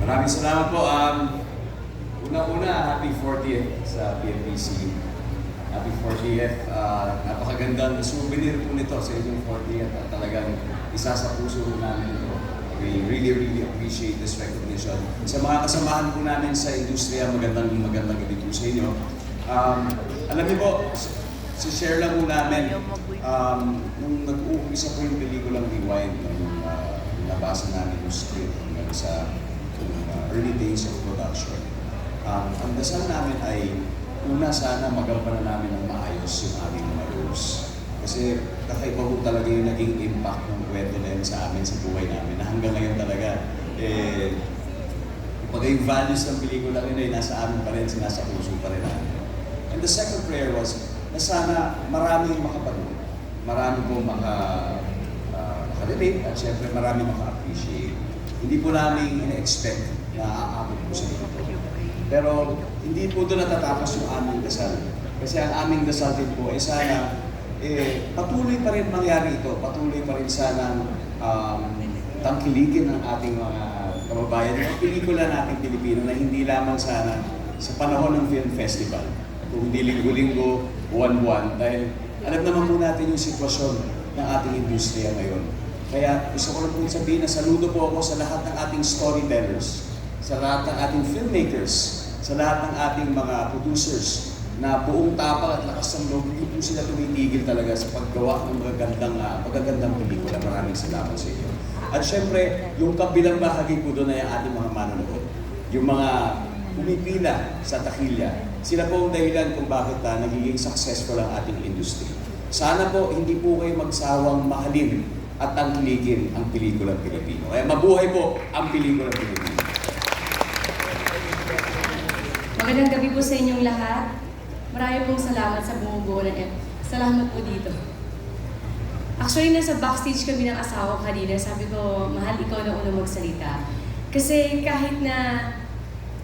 Maraming salamat po. Una-una, happy 40th sa PMBC. Happy 40th. Napakagandang souvenir po nito sa inyong 40th at talagang isa sa puso namin ito. We really appreciate this recognition. Sa mga kasamahan po namin sa industriya, magandang gabi po sa inyo. Alam niyo po, share lang po namin, nung nag-uumpisa po yung pelikulang Rewind, nung nabasa namin yung script hanggang sa early days of production. Ang dasal namin ay, una sana magampanan namin ng maayos yung aming mga roles. Kasi kakaiba po talaga yung naging impact ng kwento na yun sa amin, sa buhay namin, na hanggang ngayon talaga, pag yung values ng pelikula yun ay nasa amin pa rin, nasa puso pa rin namin. And the second prayer was, na sana maraming makapanood, marami pong makarelate, at syempre marami maka-appreciate. Hindi po namin ina-expect na aabot po sa ito. Pero hindi po doon natatapos yung aming dasal. Kasi ang aming dasal din po ay sana patuloy pa rin mangyari ito, patuloy pa rin sanang tangkilikin ng ating mga kababayan, yung pelikula nating Pilipino na hindi lamang sana sa panahon ng film festival, kung hindi linggo-linggo, buwan-buwan, dahil alam naman po natin yung sitwasyon ng ating industriya ngayon. Kaya gusto ko lang po sabihin na saludo po ako sa lahat ng ating storytellers, sa lahat ng ating filmmakers, sa lahat ng ating mga producers na buong tapang at lakas ng loob, hindi po sila tumitigil talaga sa paggawa ng magagandang pelikula. Maraming salamat sa inyo. At syempre, yung kabilang bahagi po doon ay ang ating mga manonood. Yung mga pumipila sa takilya, sila po ang dahilan kung bakit nagiging successful ang ating industry. Sana po hindi po kayo magsawang mahalin at tangkilikin ang pelikulang Pilipino. Kaya mabuhay po ang pelikulang Pilipino. Magandang gabi po sa inyong lahat. Marami pong salamat sa bumubuo ng salamat po dito. Actually, nasa backstage kami ng asawa ko kanina. Sabi ko, mahal, ikaw na unang magsalita. Kasi kahit na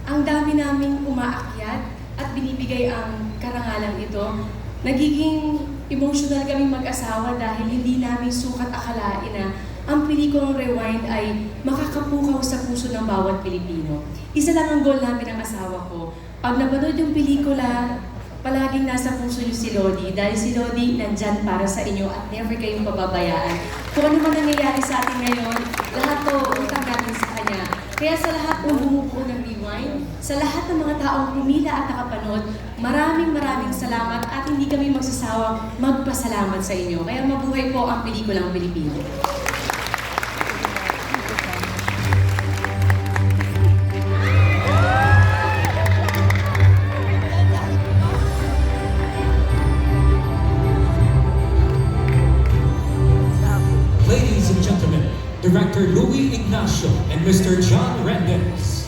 ang dami naming umaakyat at binibigay ang karangalan ito, nagiging emotional kaming mag-asawa dahil hindi namin sukat akalain na ang pelikulang Rewind ay makakapukaw sa puso ng bawat Pilipino. Isa lang ang goal namin ng asawa ko. Pag napanood yung pelikula, palaging nasa puso niyo si Lodi dahil si Lodi nandyan para sa inyo at never kayong pababayaan. Kung ano man nangyayari sa atin ngayon, lahat to utang natin sa Kanya. Kaya sa lahat ng bumubuo ng Rewind, sa lahat ng mga taong pumila at nakapanood, maraming salamat at hindi kami magsasawang magpasalamat sa inyo. Kaya mabuhay po ang pelikulang Pilipino. Ladies and gentlemen, Director Louis Ignacio and Mr. John Rendez.